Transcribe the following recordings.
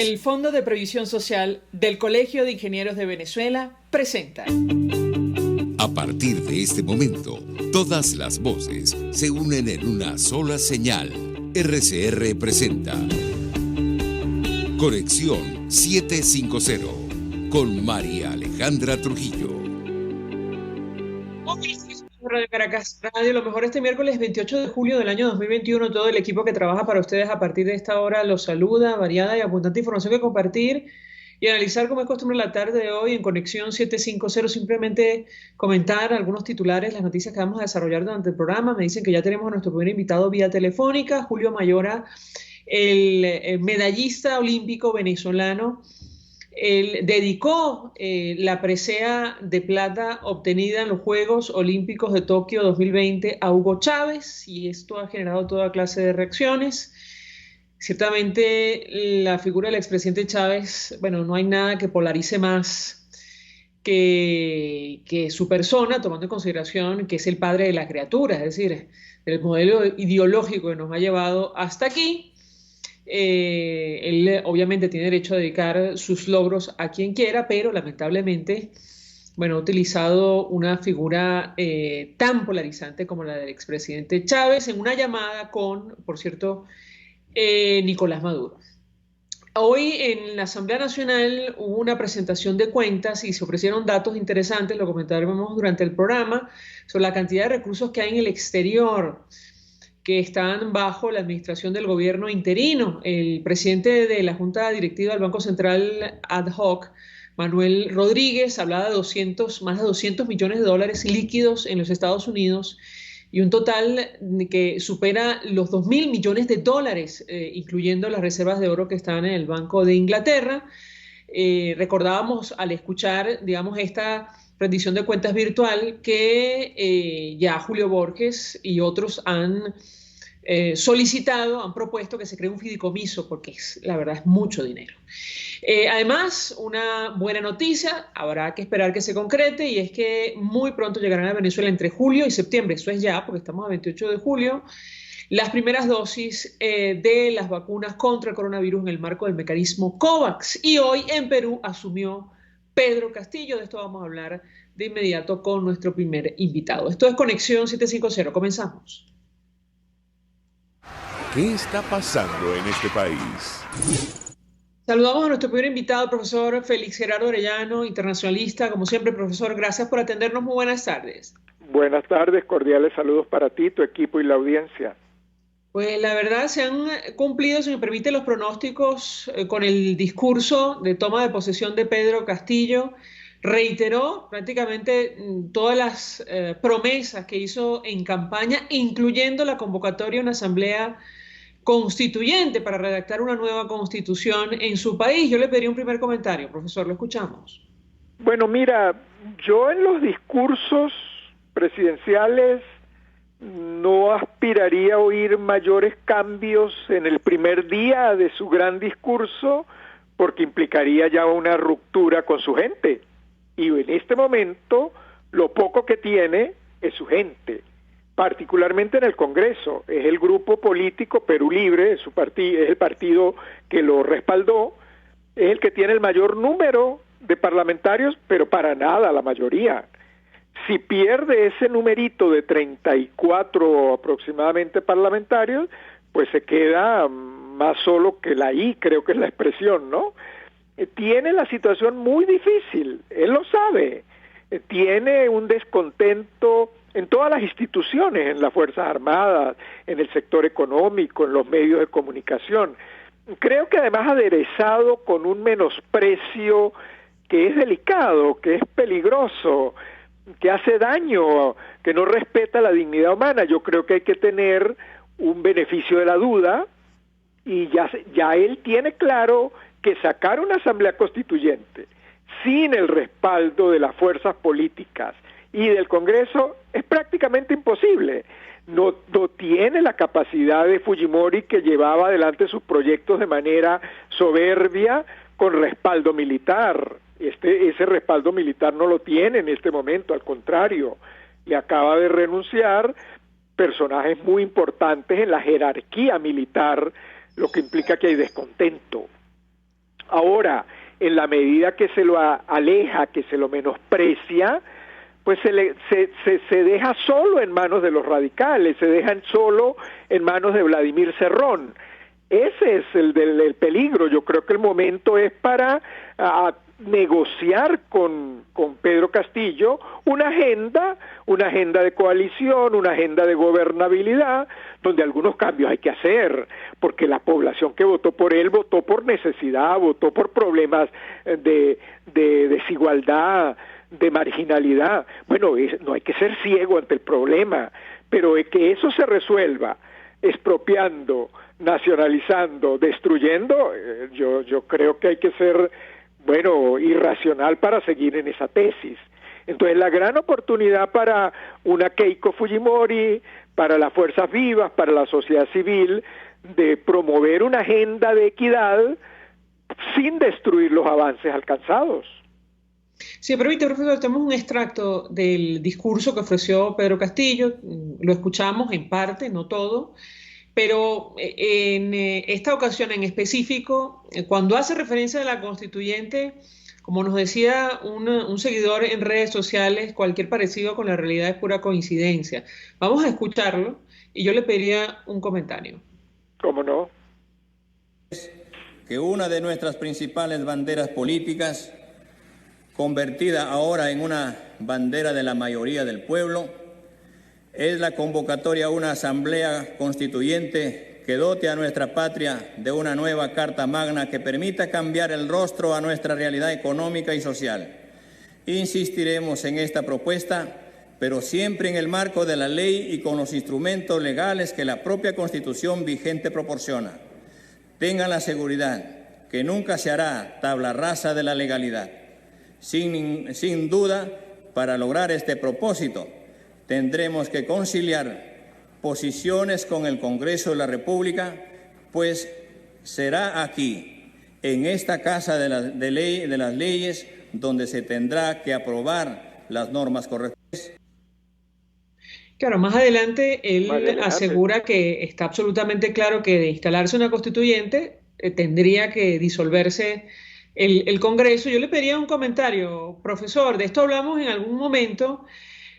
El Fondo de Previsión Social del Colegio de Ingenieros de Venezuela presenta. A partir de este momento, todas las voces se unen en una sola señal. RCR presenta Conexión 750 con María Alejandra Trujillo. Radio Caracas Radio, lo mejor este miércoles 28 de julio del año 2021. Todo el equipo que trabaja para ustedes a partir de esta hora los saluda. Variada y abundante información que compartir y analizar, como es costumbre la tarde de hoy en Conexión 750. Simplemente comentar algunos titulares, las noticias que vamos a desarrollar durante el programa. Me dicen que ya tenemos a nuestro primer invitado vía telefónica, Julio Mayora, el medallista olímpico venezolano. Él dedicó la presea de plata obtenida en los Juegos Olímpicos de Tokio 2020 a Hugo Chávez, y esto ha generado toda clase de reacciones. Ciertamente la figura del expresidente Chávez, bueno, no hay nada que polarice más que su persona, tomando en consideración que es el padre de la criatura, es decir, el modelo ideológico que nos ha llevado hasta aquí. Él obviamente tiene derecho a dedicar sus logros a quien quiera, pero lamentablemente, bueno, ha utilizado una figura tan polarizante como la del expresidente Chávez en una llamada con, por cierto, Nicolás Maduro. Hoy en la Asamblea Nacional hubo una presentación de cuentas y se ofrecieron datos interesantes, lo comentaremos durante el programa, sobre la cantidad de recursos que hay en el exterior que están bajo la administración del gobierno interino. El presidente de la Junta Directiva del Banco Central ad hoc, Manuel Rodríguez, hablaba de más de 200 millones de dólares líquidos en los Estados Unidos y un total que supera los 2.000 millones de dólares, incluyendo las reservas de oro que están en el Banco de Inglaterra. Recordábamos al escuchar, digamos, esta rendición de cuentas virtual que ya Julio Borges y otros han solicitado, han propuesto que se cree un fideicomiso, porque la verdad es mucho dinero. Además, una buena noticia, habrá que esperar que se concrete, y es que muy pronto llegarán a Venezuela entre julio y septiembre, eso es ya, porque estamos a 28 de julio, las primeras dosis de las vacunas contra el coronavirus en el marco del mecanismo COVAX. Y hoy en Perú asumió Pedro Castillo. De esto vamos a hablar de inmediato con nuestro primer invitado. Esto es Conexión 750. Comenzamos. ¿Qué está pasando en este país? Saludamos a nuestro primer invitado, el profesor Félix Gerardo Orellano, internacionalista. Como siempre, profesor, gracias por atendernos. Muy buenas tardes. Buenas tardes, cordiales saludos para ti, tu equipo y la audiencia. Pues la verdad se han cumplido, si me permite, los pronósticos con el discurso de toma de posesión de Pedro Castillo. Reiteró prácticamente todas las promesas que hizo en campaña, incluyendo la convocatoria a una asamblea constituyente para redactar una nueva constitución en su país. Yo le pediría un primer comentario, profesor, lo escuchamos. Bueno, mira, yo en los discursos presidenciales no aspiraría a oír mayores cambios en el primer día de su gran discurso, porque implicaría ya una ruptura con su gente. Y en este momento, lo poco que tiene es su gente, particularmente en el Congreso. Es el grupo político Perú Libre, es el partido que lo respaldó, es el que tiene el mayor número de parlamentarios, pero para nada la mayoría. Si pierde ese numerito de 34 aproximadamente parlamentarios, pues se queda más solo que la I, creo que es la expresión, ¿no? Tiene la situación muy difícil, él lo sabe. Tiene un descontento en todas las instituciones, en las Fuerzas Armadas, en el sector económico, en los medios de comunicación. Creo que además aderezado con un menosprecio que es delicado, que es peligroso, que hace daño, que no respeta la dignidad humana. Yo creo que hay que tener un beneficio de la duda, y ya él tiene claro que sacar una asamblea constituyente sin el respaldo de las fuerzas políticas y del Congreso es prácticamente imposible. No tiene la capacidad de Fujimori, que llevaba adelante sus proyectos de manera soberbia con respaldo militar. Ese respaldo militar no lo tiene en este momento, al contrario, le acaba de renunciar personajes muy importantes en la jerarquía militar, lo que implica que hay descontento. Ahora, en la medida que se lo aleja, que se lo menosprecia, pues se deja solo en manos de los radicales, se dejan solo en manos de Vladimir Cerrón. Ese es el peligro. Yo creo que el momento es para negociar con Pedro Castillo una agenda de coalición, una agenda de gobernabilidad, donde algunos cambios hay que hacer, porque la población que votó por él votó por necesidad, votó por problemas de desigualdad, de marginalidad. Bueno, no hay que ser ciego ante el problema, pero que eso se resuelva expropiando, nacionalizando, destruyendo, yo creo que hay que ser, irracional para seguir en esa tesis. Entonces, la gran oportunidad para una Keiko Fujimori, para las fuerzas vivas, para la sociedad civil, de promover una agenda de equidad sin destruir los avances alcanzados. Si me permite, profesor, tenemos un extracto del discurso que ofreció Pedro Castillo, lo escuchamos en parte, no todo, pero en esta ocasión en específico, cuando hace referencia a la constituyente, como nos decía un seguidor en redes sociales, cualquier parecido con la realidad es pura coincidencia. Vamos a escucharlo y yo le pediría un comentario. ¿Cómo no? Que una de nuestras principales banderas políticas, convertida ahora en una bandera de la mayoría del pueblo, es la convocatoria a una asamblea constituyente que dote a nuestra patria de una nueva Carta Magna que permita cambiar el rostro a nuestra realidad económica y social. Insistiremos en esta propuesta, pero siempre en el marco de la ley y con los instrumentos legales que la propia Constitución vigente proporciona. Tengan la seguridad que nunca se hará tabla rasa de la legalidad. Sin duda, para lograr este propósito, tendremos que conciliar posiciones con el Congreso de la República, pues será aquí, en esta Casa de las Leyes, donde se tendrá que aprobar las normas correspondientes. Claro, más adelante él asegura que está absolutamente claro que de instalarse una constituyente tendría que disolverse el Congreso. Yo le pediría un comentario, profesor, de esto hablamos en algún momento.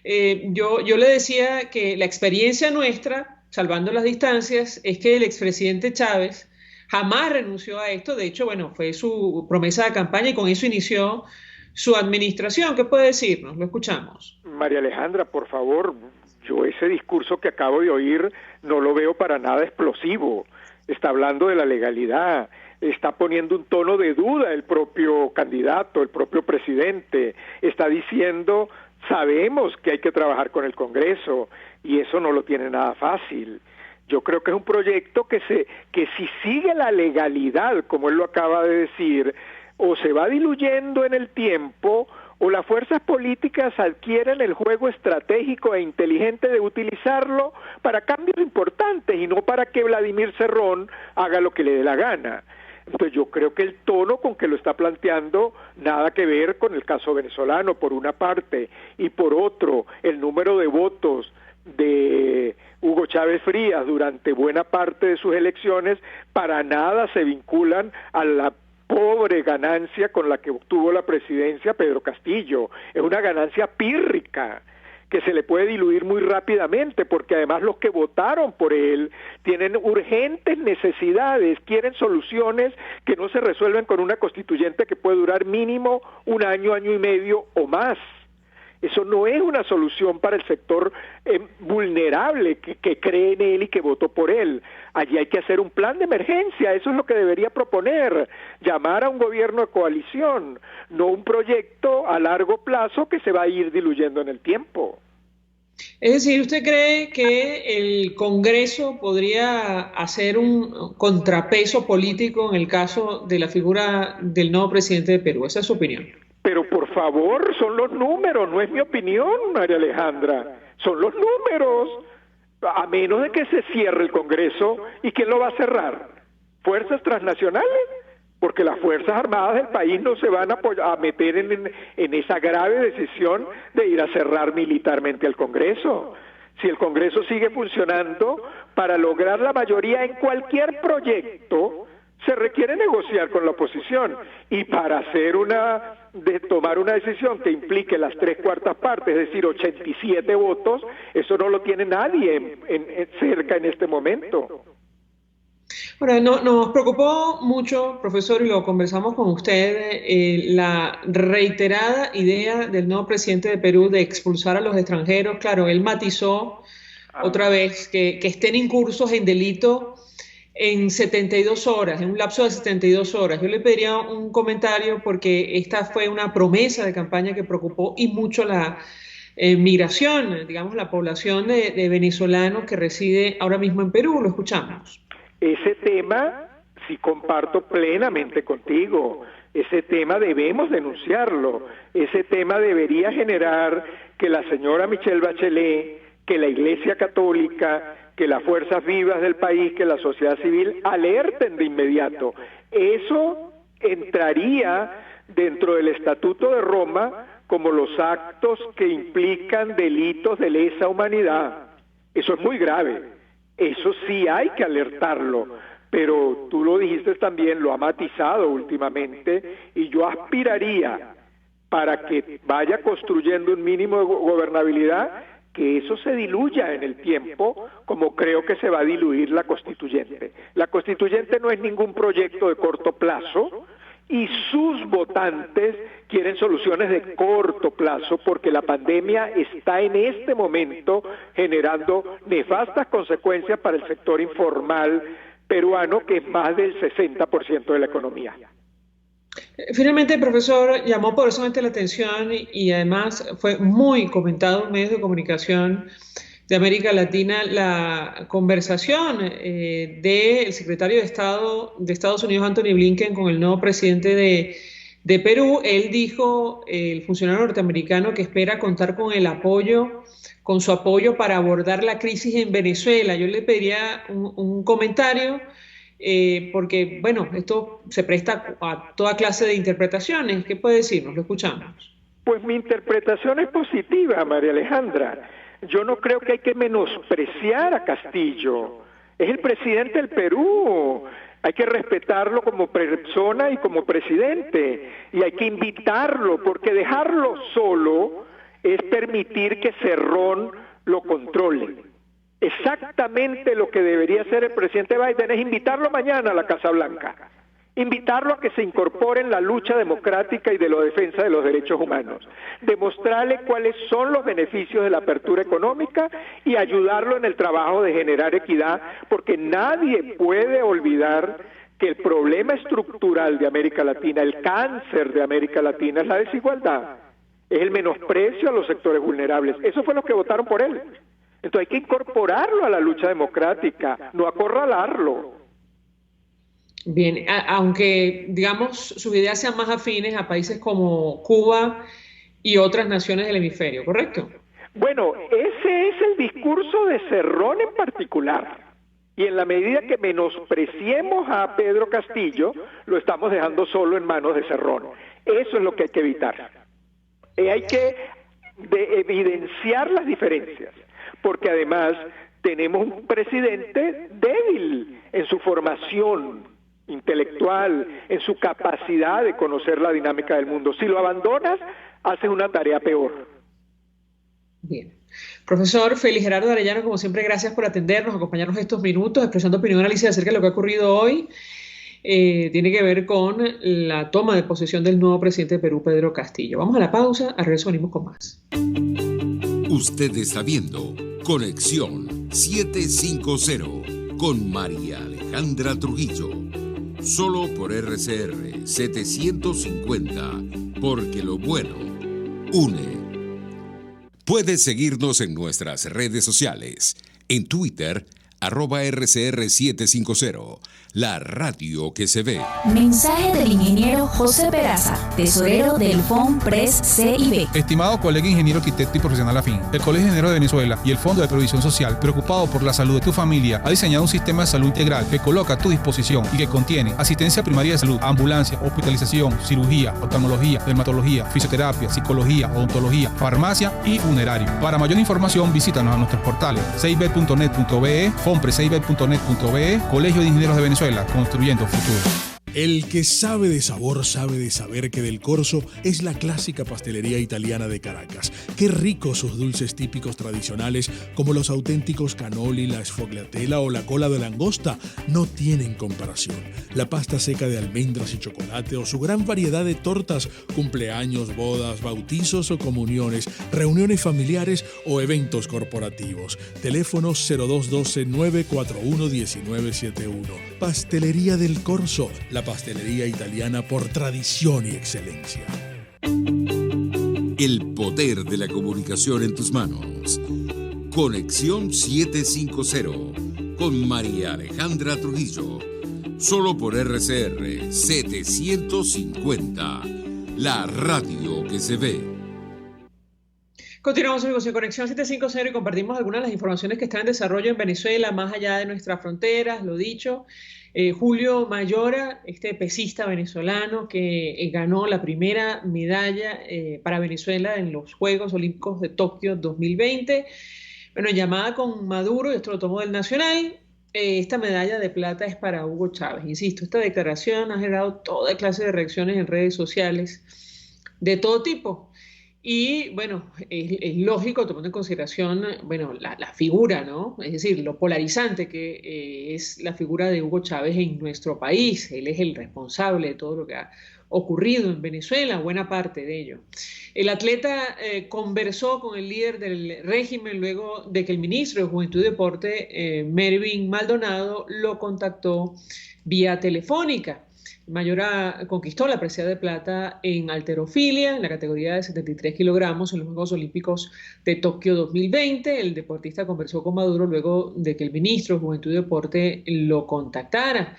Yo le decía que la experiencia nuestra, salvando las distancias, es que el expresidente Chávez jamás renunció a esto. De hecho, fue su promesa de campaña y con eso inició su administración. ¿Qué puede decirnos? Lo escuchamos. María Alejandra, por favor, yo ese discurso que acabo de oír no lo veo para nada explosivo. Está hablando de la legalidad, está poniendo un tono de duda el propio candidato, el propio presidente, está diciendo, sabemos que hay que trabajar con el Congreso y eso no lo tiene nada fácil. Yo creo que es un proyecto que si sigue la legalidad, como él lo acaba de decir, o se va diluyendo en el tiempo, o las fuerzas políticas adquieren el juego estratégico e inteligente de utilizarlo para cambios importantes y no para que Vladimir Cerrón haga lo que le dé la gana. Entonces yo creo que el tono con que lo está planteando nada que ver con el caso venezolano, por una parte, y por otro, el número de votos de Hugo Chávez Frías durante buena parte de sus elecciones para nada se vinculan a la pobre ganancia con la que obtuvo la presidencia Pedro Castillo. Es una ganancia pírrica que se le puede diluir muy rápidamente, porque además los que votaron por él tienen urgentes necesidades, quieren soluciones que no se resuelven con una constituyente que puede durar mínimo un año, año y medio o más. Eso no es una solución para el sector vulnerable que cree en él y que votó por él. Allí hay que hacer un plan de emergencia, eso es lo que debería proponer, llamar a un gobierno de coalición, no un proyecto a largo plazo que se va a ir diluyendo en el tiempo. Es decir, ¿usted cree que el Congreso podría hacer un contrapeso político en el caso de la figura del nuevo presidente de Perú? Esa es su opinión. Pero por favor, son los números, no es mi opinión, María Alejandra, son los números. A menos de que se cierre el Congreso, ¿y quién lo va a cerrar? ¿Fuerzas transnacionales? Porque las Fuerzas Armadas del país no se van a meter en esa grave decisión de ir a cerrar militarmente al Congreso. Si el Congreso sigue funcionando, para lograr la mayoría en cualquier proyecto, Se requiere negociar con la oposición, y para tomar una decisión que implique las 3/4 partes, es decir, 87 votos, eso no lo tiene nadie cerca en este momento. Bueno, nos preocupó mucho, profesor, y lo conversamos con usted, la reiterada idea del nuevo presidente de Perú de expulsar a los extranjeros. Claro, él matizó otra vez que estén incursos en delito en 72 horas, en un lapso de 72 horas. Yo le pediría un comentario porque esta fue una promesa de campaña que preocupó y mucho la migración, digamos, la población de venezolanos que reside ahora mismo en Perú. Lo escuchamos. Ese tema, sí comparto plenamente contigo, ese tema debemos denunciarlo, ese tema debería generar que la señora Michelle Bachelet, que la Iglesia Católica, que las fuerzas vivas del país, que la sociedad civil alerten de inmediato. Eso entraría dentro del Estatuto de Roma como los actos que implican delitos de lesa humanidad. Eso es muy grave. Eso sí hay que alertarlo, pero tú lo dijiste también, lo ha matizado últimamente, y yo aspiraría para que vaya construyendo un mínimo de gobernabilidad, que eso se diluya en el tiempo, como creo que se va a diluir la constituyente. La constituyente no es ningún proyecto de corto plazo, y sus votantes quieren soluciones de corto plazo porque la pandemia está en este momento generando nefastas consecuencias para el sector informal peruano, que es más del 60% de la economía. Finalmente, profesor, llamó poderosamente la atención y además fue muy comentado en medios de comunicación de América Latina la conversación del secretario de Estado de Estados Unidos, Anthony Blinken, con el nuevo presidente de Perú. Él dijo, el funcionario norteamericano, que espera contar con su apoyo para abordar la crisis en Venezuela. Yo le pediría un comentario, porque, bueno, esto se presta a toda clase de interpretaciones. ¿Qué puede decirnos? Lo escuchamos. Pues mi interpretación es positiva, María Alejandra. Yo no creo que hay que menospreciar a Castillo. Es el presidente del Perú. Hay que respetarlo como persona y como presidente. Y hay que invitarlo, porque dejarlo solo es permitir que Cerrón lo controle. Exactamente lo que debería hacer el presidente Biden es invitarlo mañana a la Casa Blanca. Invitarlo a que se incorpore en la lucha democrática y de la defensa de los derechos humanos, demostrarle cuáles son los beneficios de la apertura económica y ayudarlo en el trabajo de generar equidad, porque nadie puede olvidar que el problema estructural de América Latina, el cáncer de América Latina, es la desigualdad, es el menosprecio a los sectores vulnerables. Eso fue lo que votaron por él. Entonces hay que incorporarlo a la lucha democrática, no acorralarlo. Bien, aunque, digamos, sus ideas sean más afines a países como Cuba y otras naciones del hemisferio, ¿correcto? Bueno, ese es el discurso de Cerrón en particular. Y en la medida que menospreciemos a Pedro Castillo, lo estamos dejando solo en manos de Cerrón. Eso es lo que hay que evitar. Hay que evidenciar las diferencias, porque además tenemos un presidente débil en su formación intelectual, en su capacidad de conocer la dinámica del mundo. Si lo abandonas, haces una tarea peor. Bien. Profesor Félix Gerardo Arellano, como siempre, gracias por atendernos, acompañarnos estos minutos, expresando opinión y análisis acerca de lo que ha ocurrido hoy. Tiene que ver con la toma de posesión del nuevo presidente de Perú, Pedro Castillo. Vamos a la pausa, al regreso venimos con más. Usted está viendo Conexión 750 con María Alejandra Trujillo. Solo por RCR 750, porque lo bueno une. Puedes seguirnos en nuestras redes sociales. En Twitter, @RCR750, la radio que se ve. Mensaje del ingeniero José Peraza, tesorero del FONPRES CIB. Estimado colega ingeniero, arquitecto y profesional afín, el Colegio de Ingenieros de Venezuela y el Fondo de Previsión Social, preocupado por la salud de tu familia, ha diseñado un sistema de salud integral que coloca a tu disposición y que contiene asistencia primaria de salud, ambulancia, hospitalización, cirugía, oftalmología, dermatología, fisioterapia, psicología, odontología, farmacia y funerario. Para mayor información, visítanos a nuestros portales cib.net.be, fonprescib.net.be, Colegio de Ingenieros de Venezuela, construyendo futuro. El que sabe de sabor sabe de saber que Del Corso es la clásica pastelería italiana de Caracas. Qué ricos sus dulces típicos tradicionales como los auténticos cannoli, la sfogliatella o la cola de langosta no tienen comparación. La pasta seca de almendras y chocolate o su gran variedad de tortas, cumpleaños, bodas, bautizos o comuniones, reuniones familiares o eventos corporativos. Teléfono 0212-941-1971. Pastelería Del Corso, la pastelería italiana por tradición y excelencia. El poder de la comunicación en tus manos. Conexión 750 con María Alejandra Trujillo. Solo por RCR 750. La radio que se ve. Continuamos, amigos, en Conexión 750 y compartimos algunas de las informaciones que están en desarrollo en Venezuela, más allá de nuestras fronteras, lo dicho. Julio Mayora, este pesista venezolano que ganó la primera medalla para Venezuela en los Juegos Olímpicos de Tokio 2020. Bueno, llamada con Maduro, esto lo tomó del Nacional. Esta medalla de plata es para Hugo Chávez. Insisto, esta declaración ha generado toda clase de reacciones en redes sociales de todo tipo. Y bueno, es lógico tomando en consideración, bueno, la figura, ¿no? Es decir, lo polarizante que es la figura de Hugo Chávez en nuestro país. Él es el responsable de todo lo que ha ocurrido en Venezuela, buena parte de ello. El atleta conversó con el líder del régimen luego de que el ministro de Juventud y Deporte, Mervin Maldonado, lo contactó vía telefónica. Mayora conquistó la presea de plata en halterofilia, en la categoría de 73 kilogramos en los Juegos Olímpicos de Tokio 2020. El deportista conversó con Maduro luego de que el ministro de Juventud y Deporte lo contactara.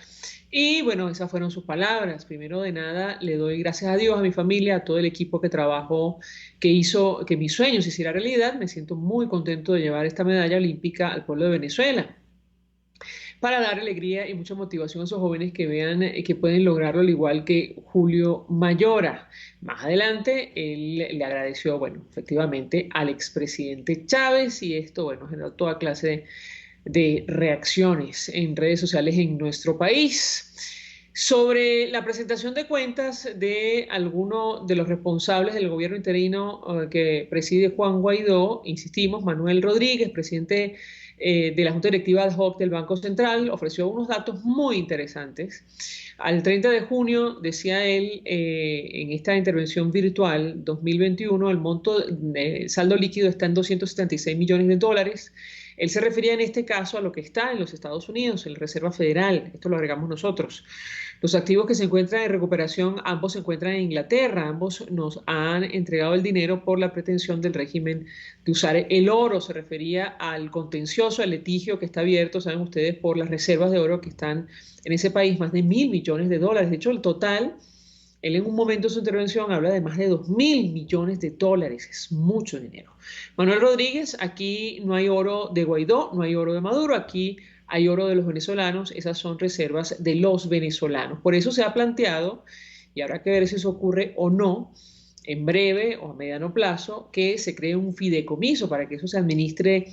Y bueno, esas fueron sus palabras. Primero de nada, le doy gracias a Dios, a mi familia, a todo el equipo que trabajó, que hizo que mis sueños se hicieran realidad. Me siento muy contento de llevar esta medalla olímpica al pueblo de Venezuela, para dar alegría y mucha motivación a esos jóvenes que vean que pueden lograrlo, al igual que Julio Mayora. Más adelante, él le agradeció, bueno, efectivamente, al expresidente Chávez, y esto, bueno, generó toda clase de reacciones en redes sociales en nuestro país. Sobre la presentación de cuentas de alguno de los responsables del gobierno interino que preside Juan Guaidó, insistimos, Manuel Rodríguez, presidente de la Junta Directiva ad hoc del Banco Central, ofreció unos datos muy interesantes. Al 30 de junio, decía él, en esta intervención virtual 2021, el monto de saldo líquido está en 276 millones de dólares. Él se refería en este caso a lo que está en los Estados Unidos, en la Reserva Federal. Esto lo agregamos nosotros. Los activos que se encuentran en recuperación, ambos se encuentran en Inglaterra. Ambos nos han entregado el dinero por la pretensión del régimen de usar el oro. Se refería al contencioso, al litigio que está abierto, saben ustedes, por las reservas de oro que están en ese país, más de 1.000 millones de dólares. De hecho, el total, él en un momento de su intervención habla de más de 2.000 millones de dólares. Es mucho dinero. Manuel Rodríguez, aquí no hay oro de Guaidó, no hay oro de Maduro, aquí hay oro de los venezolanos. Esas son reservas de los venezolanos. Por eso se ha planteado, y habrá que ver si eso ocurre o no, en breve o a mediano plazo, que se cree un fideicomiso para que eso se administre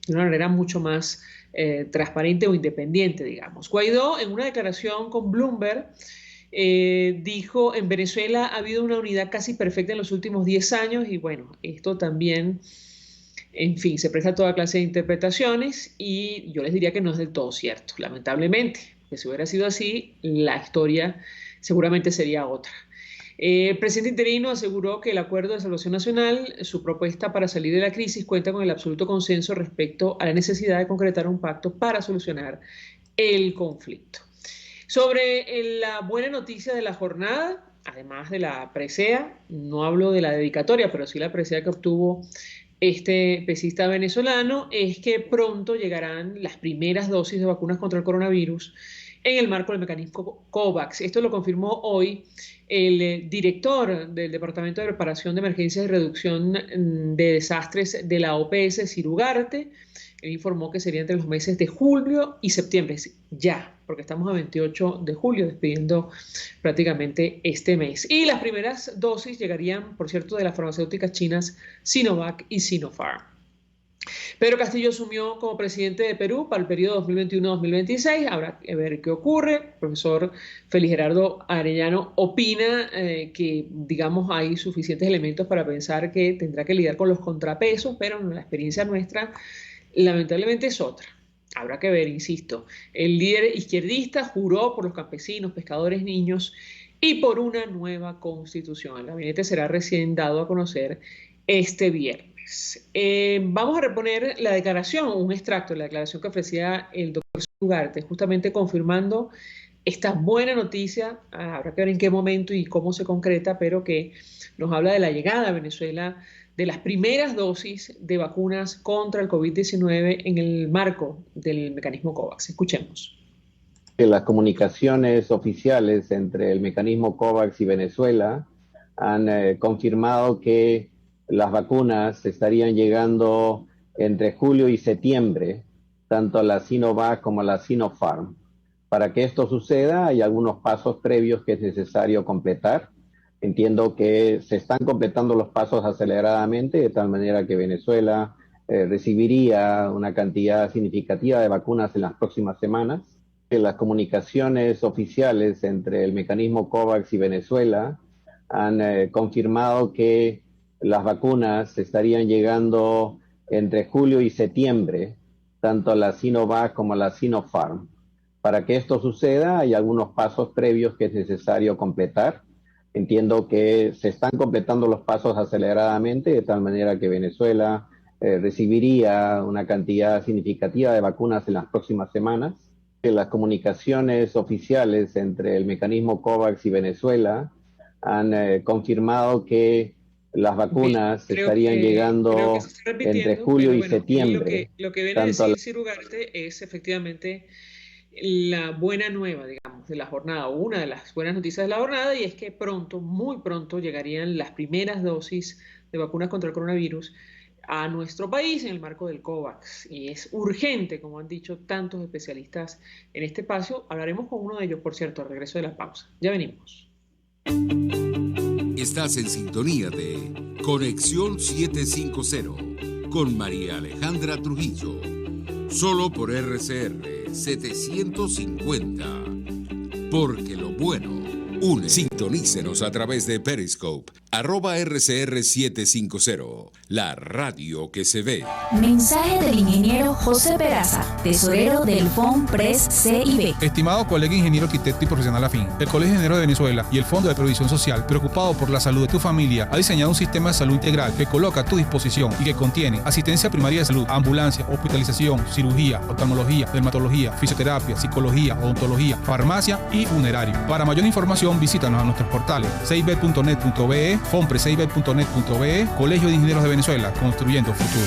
de una manera mucho más transparente o independiente, digamos. Guaidó, en una declaración con Bloomberg, dijo: en Venezuela ha habido una unidad casi perfecta en los últimos 10 años, y bueno, esto también, en fin, se presta a toda clase de interpretaciones, y yo les diría que no es del todo cierto, lamentablemente, que si hubiera sido así, la historia seguramente sería otra. El presidente interino aseguró que el Acuerdo de Salvación Nacional, su propuesta para salir de la crisis, cuenta con el absoluto consenso respecto a la necesidad de concretar un pacto para solucionar el conflicto. Sobre la buena noticia de la jornada, además de la presea, no hablo de la dedicatoria, pero sí la presea que obtuvo este pesista venezolano, es que pronto llegarán las primeras dosis de vacunas contra el coronavirus en el marco del mecanismo COVAX. Esto lo confirmó hoy el director del Departamento de Preparación de Emergencias y Reducción de Desastres de la OPS, Ciro Ugarte. Él informó que sería entre los meses de julio y septiembre, ya, porque estamos a 28 de julio, despidiendo prácticamente este mes. Y las primeras dosis llegarían, por cierto, de las farmacéuticas chinas Sinovac y Sinopharm. Pedro Castillo asumió como presidente de Perú para el periodo 2021-2026. Habrá que ver qué ocurre. El profesor Félix Gerardo Arellano opina que, digamos, hay suficientes elementos para pensar que tendrá que lidiar con los contrapesos, pero en la experiencia nuestra, lamentablemente es otra. Habrá que ver, insisto. El líder izquierdista juró por los campesinos, pescadores, niños y por una nueva constitución. El gabinete será recién dado a conocer este viernes. Vamos a reponer la declaración, un extracto de la declaración que ofrecía el doctor Ugarte, justamente confirmando esta buena noticia. Habrá que ver en qué momento y cómo se concreta, pero que nos habla de la llegada a Venezuela de las primeras dosis de vacunas contra el COVID-19 en el marco del mecanismo COVAX. Escuchemos. Las comunicaciones oficiales entre el mecanismo COVAX y Venezuela han confirmado que las vacunas estarían llegando entre julio y septiembre, tanto la Sinovac como la Sinopharm. Para que esto suceda, hay algunos pasos previos que es necesario completar. Entiendo que se están completando los pasos aceleradamente, de tal manera que Venezuela recibiría una cantidad significativa de vacunas en las próximas semanas. Las comunicaciones oficiales entre el mecanismo COVAX y Venezuela han confirmado que las vacunas estarían llegando entre julio y septiembre, tanto la Sinovac como la Sinopharm. Para que esto suceda, hay algunos pasos previos que es necesario completar. Entiendo que se están completando los pasos aceleradamente, de tal manera que Venezuela recibiría una cantidad significativa de vacunas en las próximas semanas. Las comunicaciones oficiales entre el mecanismo COVAX y Venezuela han confirmado que las vacunas estarían llegando entre julio y septiembre. Lo que viene a decir Ciro Ugarte es efectivamente la buena nueva, digamos, de la jornada, una de las buenas noticias de la jornada, y es que pronto, muy pronto, llegarían las primeras dosis de vacunas contra el coronavirus a nuestro país en el marco del COVAX. Y es urgente, como han dicho tantos especialistas en este espacio. Hablaremos con uno de ellos, por cierto, al regreso de la pausa. Ya venimos. Estás en sintonía de Conexión 750 con María Alejandra Trujillo, solo por RCR 750, porque lo bueno une. Sintonícenos a través de Periscope, @RCR750, la radio que se ve. Mensaje del ingeniero José Peraza, tesorero del FONPRES CIB. Estimado colega ingeniero, arquitecto y profesional afín, el Colegio de Ingenieros de Venezuela y el Fondo de Previsión Social, preocupado por la salud de tu familia, ha diseñado un sistema de salud integral que coloca a tu disposición y que contiene asistencia primaria de salud, ambulancia, hospitalización, cirugía, oftalmología, dermatología, fisioterapia, psicología, odontología, farmacia y funerario. Para mayor información, visítanos a nuestros portales cib.net.be, fonprescib.net.be, Colegio de Ingenieros de Venezuela, construyendo futuro.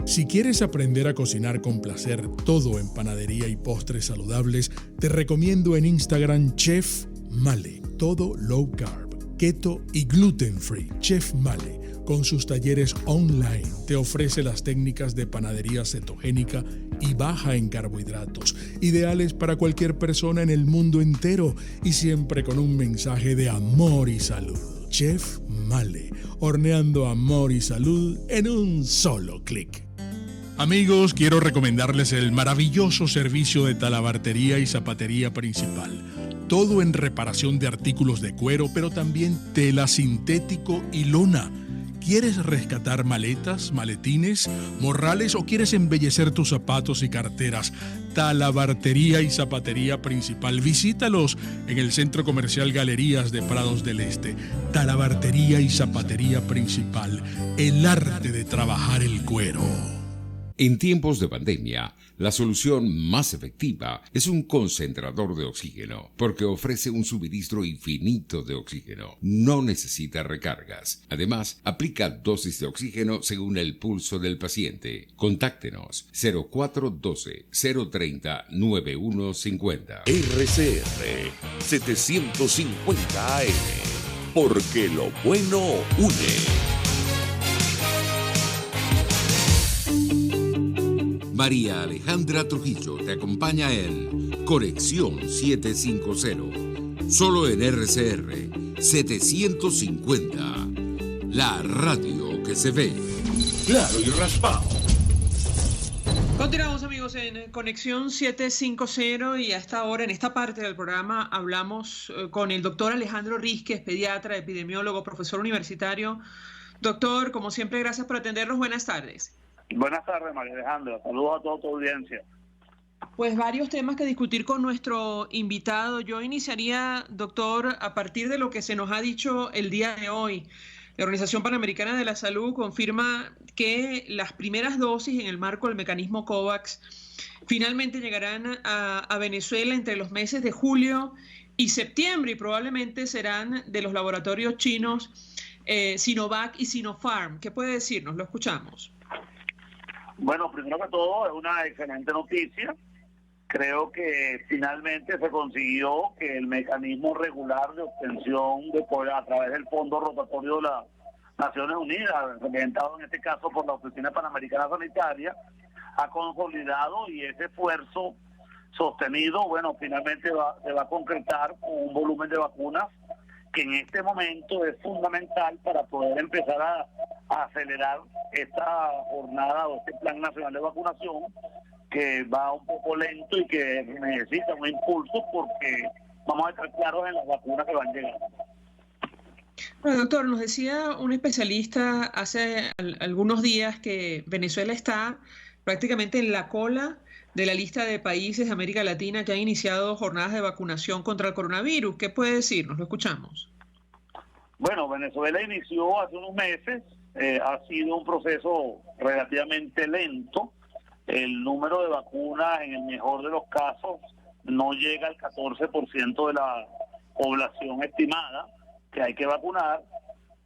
Si quieres aprender a cocinar con placer todo en panadería y postres saludables, te recomiendo en Instagram Chef Male, todo low carb, keto y gluten free. Chef Male, con sus talleres online, te ofrece las técnicas de panadería cetogénica y baja en carbohidratos, ideales para cualquier persona en el mundo entero y siempre con un mensaje de amor y salud. Chef Male, horneando amor y salud en un solo clic. Amigos, quiero recomendarles el maravilloso servicio de talabartería y zapatería principal. Todo en reparación de artículos de cuero, pero también tela sintético y lona. ¿Quieres rescatar maletas, maletines, morrales o quieres embellecer tus zapatos y carteras? Talabartería y zapatería principal. Visítalos en el Centro Comercial Galerías de Prados del Este. Talabartería y zapatería principal. El arte de trabajar el cuero. En tiempos de pandemia, la solución más efectiva es un concentrador de oxígeno, porque ofrece un suministro infinito de oxígeno. No necesita recargas. Además, aplica dosis de oxígeno según el pulso del paciente. Contáctenos 0412-030-9150. RCR 750 AM, porque lo bueno une. María Alejandra Trujillo te acompaña en Conexión 750, solo en RCR 750, la radio que se ve. Claro y raspado. Continuamos, amigos, en Conexión 750 y a esta hora, en esta parte del programa, hablamos con el doctor Alejandro Rizquez, pediatra, epidemiólogo, profesor universitario. Doctor, como siempre, gracias por atendernos. Buenas tardes. Buenas tardes, María Alejandra. Saludos a toda tu audiencia. Pues varios temas que discutir con nuestro invitado. Yo iniciaría, doctor, a partir de lo que se nos ha dicho el día de hoy. La Organización Panamericana de la Salud confirma que las primeras dosis en el marco del mecanismo COVAX finalmente llegarán a Venezuela entre los meses de julio y septiembre, y probablemente serán de los laboratorios chinos Sinovac y Sinopharm. ¿Qué puede decirnos? Lo escuchamos. Bueno, primero que todo, es una excelente noticia. Creo que finalmente se consiguió que el mecanismo regular de obtención de poder a través del Fondo Rotatorio de las Naciones Unidas, representado en este caso por la Oficina Panamericana Sanitaria, ha consolidado, y ese esfuerzo sostenido, bueno, finalmente se va a concretar con un volumen de vacunas que en este momento es fundamental para poder empezar a acelerar esta jornada o este plan nacional de vacunación, que va un poco lento y que necesita un impulso, porque vamos a estar claros en las vacunas que van llegando. Bueno, doctor, nos decía un especialista hace algunos días que Venezuela está prácticamente en la cola de la lista de países de América Latina que han iniciado jornadas de vacunación contra el coronavirus. ¿Qué puede decirnos? Lo escuchamos. Bueno, Venezuela inició hace unos meses, ha sido un proceso relativamente lento. El número de vacunas, en el mejor de los casos, no llega al 14% de la población estimada que hay que vacunar.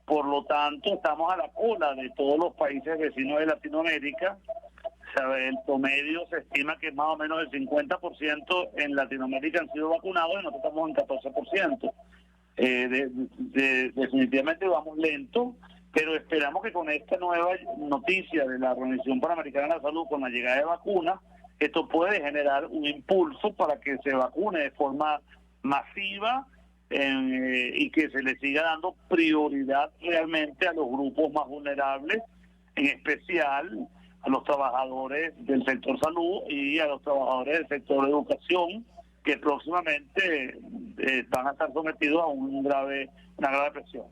Por lo tanto, estamos a la cola de todos los países vecinos de Latinoamérica. O sea, el promedio se estima que más o menos el 50% en Latinoamérica han sido vacunados y nosotros estamos en 14%. Definitivamente vamos lento, pero esperamos que con esta nueva noticia de la Organización Panamericana de la Salud, con la llegada de vacunas, esto puede generar un impulso para que se vacune de forma masiva y que se le siga dando prioridad realmente a los grupos más vulnerables, en especial a los trabajadores del sector salud y a los trabajadores del sector educación, que próximamente van a estar sometidos a una grave presión.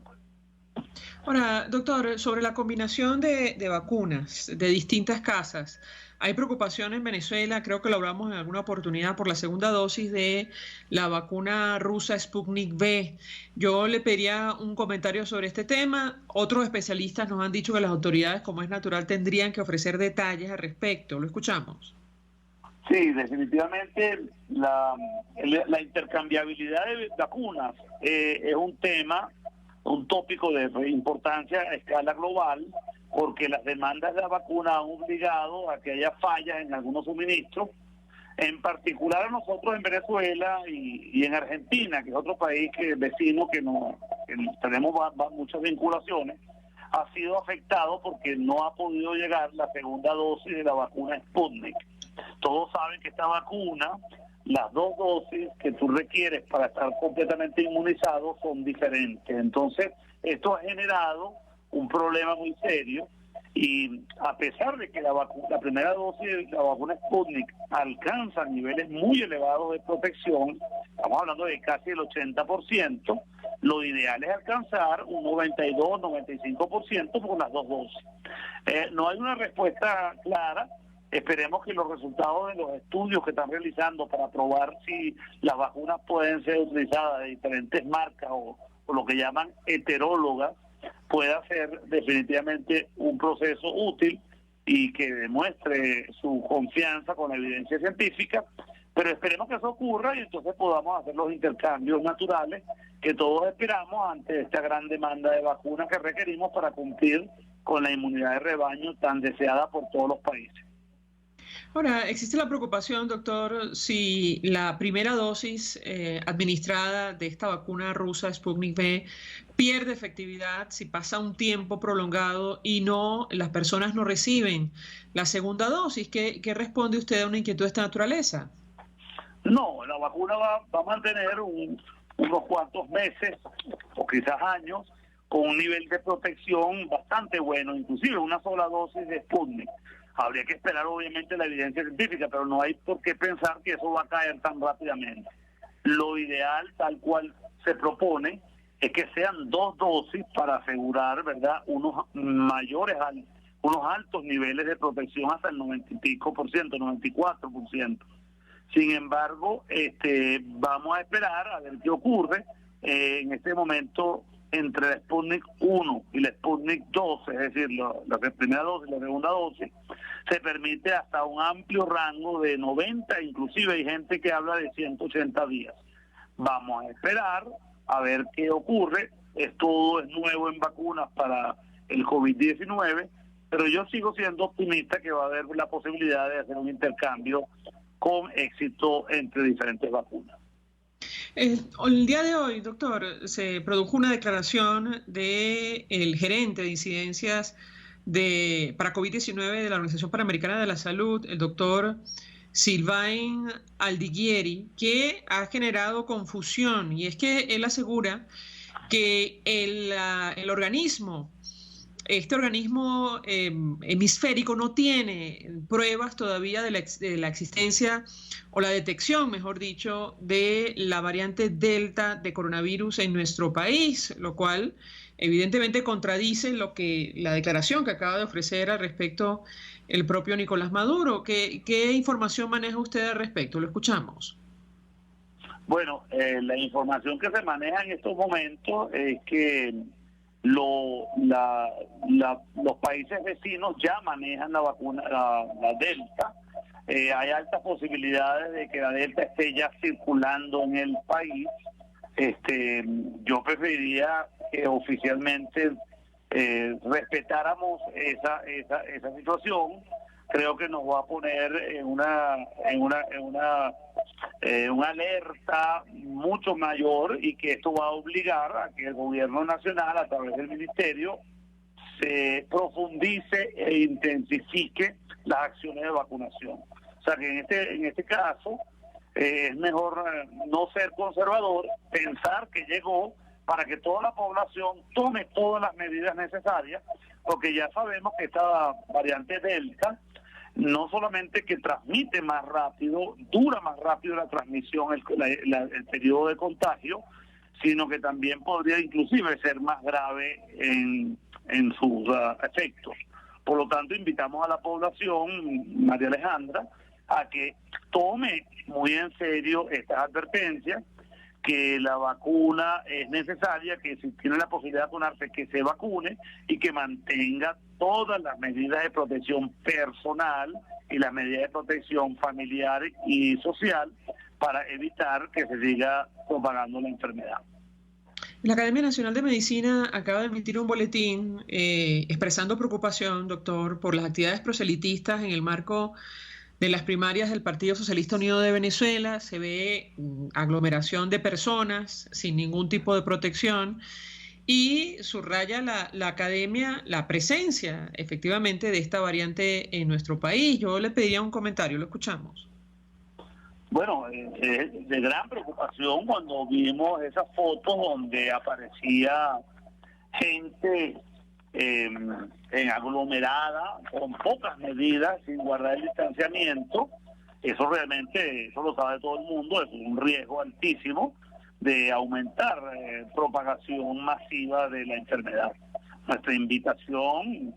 Ahora, doctor, sobre la combinación de vacunas de distintas casas, hay preocupación en Venezuela, creo que lo hablamos en alguna oportunidad, por la segunda dosis de la vacuna rusa Sputnik V. Yo le pediría un comentario sobre este tema. Otros especialistas nos han dicho que las autoridades, como es natural, tendrían que ofrecer detalles al respecto. Lo escuchamos. Sí, definitivamente la intercambiabilidad de vacunas es un tema, un tópico de importancia a escala global, porque las demandas de la vacuna han obligado a que haya fallas en algunos suministros, en particular a nosotros en Venezuela y en Argentina, que es otro país vecino que tenemos muchas vinculaciones, ha sido afectado porque no ha podido llegar la segunda dosis de la vacuna Sputnik. Todos saben que esta vacuna, las dos dosis que tú requieres para estar completamente inmunizado son diferentes. Entonces, esto ha generado un problema muy serio, y a pesar de que la primera dosis de la vacuna Sputnik alcanza niveles muy elevados de protección, estamos hablando de casi el 80%, lo ideal es alcanzar un 92-95% con las dos dosis. No hay una respuesta clara. Esperemos que los resultados de los estudios que están realizando para probar si las vacunas pueden ser utilizadas de diferentes marcas o lo que llaman heterólogas pueda ser definitivamente un proceso útil y que demuestre su confianza con la evidencia científica, pero esperemos que eso ocurra y entonces podamos hacer los intercambios naturales que todos esperamos ante esta gran demanda de vacunas que requerimos para cumplir con la inmunidad de rebaño tan deseada por todos los países. Ahora, existe la preocupación, doctor, si la primera dosis administrada de esta vacuna rusa Sputnik V pierde efectividad, si pasa un tiempo prolongado y las personas no reciben la segunda dosis. ¿Qué responde usted a una inquietud de esta naturaleza? No, la vacuna va a mantener unos cuantos meses o quizás años con un nivel de protección bastante bueno, inclusive una sola dosis de Sputnik. Habría que esperar obviamente la evidencia científica, pero no hay por qué pensar que eso va a caer tan rápidamente. Lo ideal, tal cual se propone, es que sean 2 dosis para asegurar, ¿verdad?, unos altos niveles de protección hasta el 90 y pico por ciento, 94%. Sin embargo, vamos a esperar a ver qué ocurre. En este momento, entre la Sputnik 1 y la Sputnik 2, es decir, la primera dosis y la segunda dosis, se permite hasta un amplio rango de 90, inclusive hay gente que habla de 180 días. Vamos a esperar a ver qué ocurre. Todo es nuevo en vacunas para el COVID-19, pero yo sigo siendo optimista que va a haber la posibilidad de hacer un intercambio con éxito entre diferentes vacunas. El día de hoy, doctor, se produjo una declaración del gerente de incidencias para COVID-19 de la Organización Panamericana de la Salud, el doctor Sylvain Aldiguieri, que ha generado confusión, y es que él asegura que el organismo, este organismo hemisférico, no tiene pruebas todavía de la existencia o la detección, mejor dicho, de la variante Delta de coronavirus en nuestro país, lo cual evidentemente contradice la declaración que acaba de ofrecer al respecto el propio Nicolás Maduro. ¿Qué información maneja usted al respecto? Lo escuchamos. Bueno, la información que se maneja en estos momentos es que los países vecinos ya manejan la vacuna, la Delta. Hay altas posibilidades de que la Delta esté ya circulando en el país. Yo preferiría que oficialmente respetáramos esa situación. Creo que nos va a poner en una alerta mucho mayor, y que esto va a obligar a que el gobierno nacional, a través del ministerio, se profundice e intensifique las acciones de vacunación. O sea que en este caso es mejor no ser conservador, pensar que llegó para que toda la población tome todas las medidas necesarias, porque ya sabemos que esta variante Delta no solamente que transmite más rápido, dura más rápido la transmisión, el periodo de contagio, sino que también podría inclusive ser más grave en sus efectos. Por lo tanto, invitamos a la población, María Alejandra, a que tome muy en serio estas advertencias, que la vacuna es necesaria, que si tiene la posibilidad de vacunarse, que se vacune y que mantenga todas las medidas de protección personal y las medidas de protección familiar y social para evitar que se siga propagando la enfermedad. La Academia Nacional de Medicina acaba de emitir un boletín expresando preocupación, doctor, por las actividades proselitistas en el marco de las primarias del Partido Socialista Unido de Venezuela. Se ve aglomeración de personas sin ningún tipo de protección, y subraya la academia la presencia efectivamente de esta variante en nuestro país. Yo le pediría un comentario, lo escuchamos. Bueno, es de gran preocupación cuando vimos esas fotos donde aparecía gente aglomerada, con pocas medidas, sin guardar el distanciamiento. Eso realmente, eso lo sabe todo el mundo, es un riesgo altísimo de aumentar propagación masiva de la enfermedad. Nuestra invitación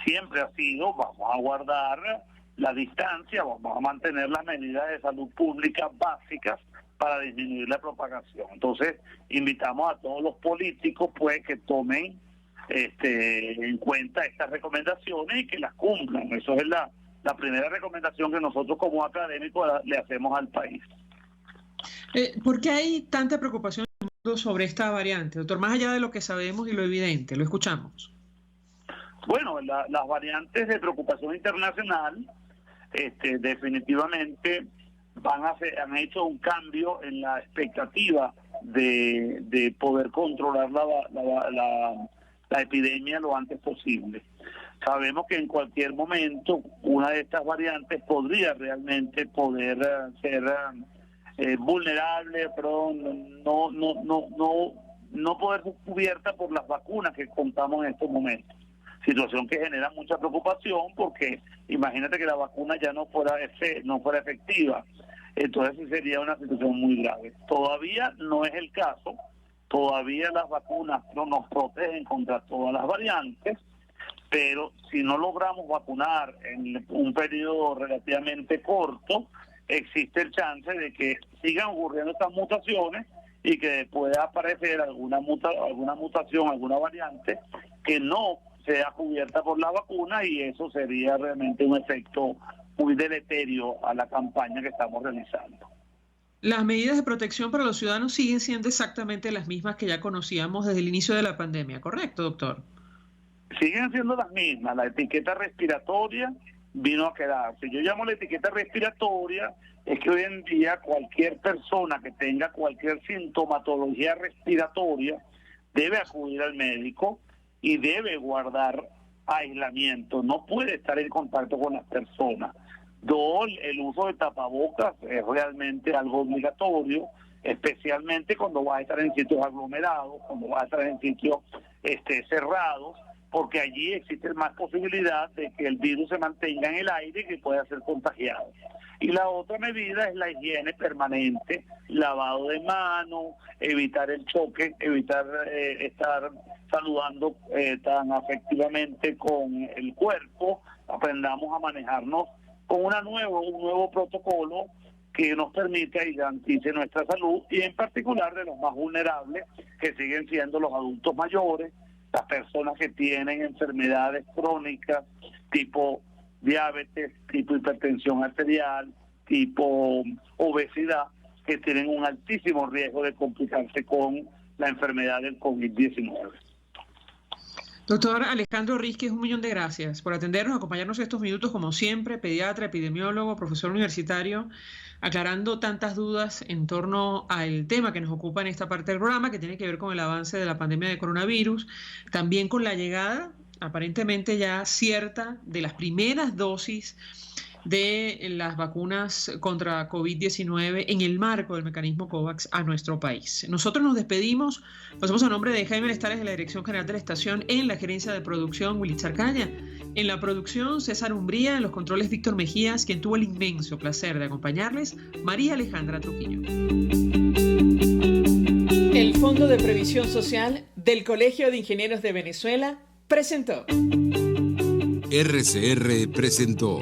siempre ha sido: vamos a guardar la distancia, vamos a mantener las medidas de salud pública básicas para disminuir la propagación. Entonces, invitamos a todos los políticos pues que tomen en cuenta estas recomendaciones y que las cumplan. Eso es la primera recomendación que nosotros como académicos le hacemos al país. ¿Por qué hay tanta preocupación en el mundo sobre esta variante, doctor? Más allá de lo que sabemos y lo evidente, lo escuchamos. Bueno, las variantes de preocupación internacional definitivamente han hecho un cambio en la expectativa de poder controlar la epidemia lo antes posible. Sabemos que en cualquier momento una de estas variantes podría realmente poder ser vulnerable, pero no poder ser cubierta por las vacunas que contamos en estos momentos. Situación que genera mucha preocupación porque imagínate que la vacuna ya no fuera efectiva. Entonces sí sería una situación muy grave. Todavía no es el caso, todavía las vacunas no nos protegen contra todas las variantes, pero si no logramos vacunar en un periodo relativamente corto, existe el chance de que sigan ocurriendo estas mutaciones y que pueda aparecer alguna mutación, alguna variante que no sea cubierta por la vacuna, y eso sería realmente un efecto muy deleterio a la campaña que estamos realizando. Las medidas de protección para los ciudadanos siguen siendo exactamente las mismas que ya conocíamos desde el inicio de la pandemia, ¿correcto, doctor? Siguen siendo las mismas. La etiqueta respiratoria vino a quedarse. Yo llamo la etiqueta respiratoria es que hoy en día cualquier persona que tenga cualquier sintomatología respiratoria debe acudir al médico y debe guardar aislamiento, no puede estar en contacto con las personas. El uso de tapabocas es realmente algo obligatorio, especialmente cuando vas a estar en sitios aglomerados, cuando vas a estar en sitios cerrados, porque allí existe más posibilidad de que el virus se mantenga en el aire y que pueda ser contagiado. Y la otra medida es la higiene permanente, lavado de manos, evitar el choque, evitar estar saludando tan afectivamente con el cuerpo. Aprendamos a manejarnos con un nuevo protocolo que nos permita y garantice nuestra salud, y en particular de los más vulnerables, que siguen siendo los adultos mayores, las personas que tienen enfermedades crónicas tipo diabetes, tipo hipertensión arterial, tipo obesidad, que tienen un altísimo riesgo de complicarse con la enfermedad del COVID-19. Doctor Alejandro Rizquez, 1.000.000 de gracias por atendernos, acompañarnos estos minutos como siempre, pediatra, epidemiólogo, profesor universitario, aclarando tantas dudas en torno al tema que nos ocupa en esta parte del programa, que tiene que ver con el avance de la pandemia de coronavirus, también con la llegada aparentemente ya cierta de las primeras dosis de las vacunas contra COVID-19 en el marco del mecanismo COVAX a nuestro país. Nosotros nos despedimos, pasamos a nombre de Jaime Lestares de la Dirección General de la Estación, en la gerencia de producción Willy Charcaña, en la producción César Umbría, en los controles Víctor Mejías, quien tuvo el inmenso placer de acompañarles, María Alejandra Trujillo. El Fondo de Previsión Social del Colegio de Ingenieros de Venezuela presentó. RCR presentó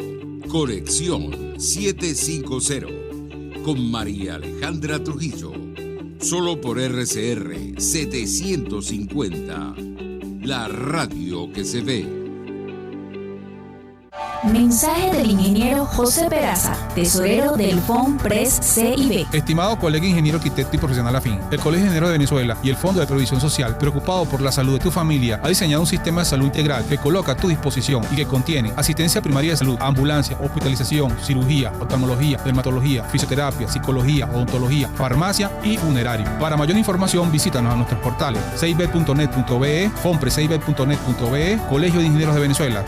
Conexión 750 con María Alejandra Trujillo, solo por RCR 750, la radio que se ve. Mensaje del ingeniero José Peraza, tesorero del FONPRES CIB. Estimado colega ingeniero, arquitecto y profesional afín, el Colegio de Ingenieros de Venezuela y el Fondo de Previsión Social, preocupado por la salud de tu familia, ha diseñado un sistema de salud integral que coloca a tu disposición y que contiene asistencia primaria de salud, ambulancia, hospitalización, cirugía, oftalmología, dermatología, fisioterapia, psicología, odontología, farmacia y funerario. Para mayor información, visítanos a nuestros portales cib.net.be, fonprescib.net.be, Colegio de Ingenieros de Venezuela.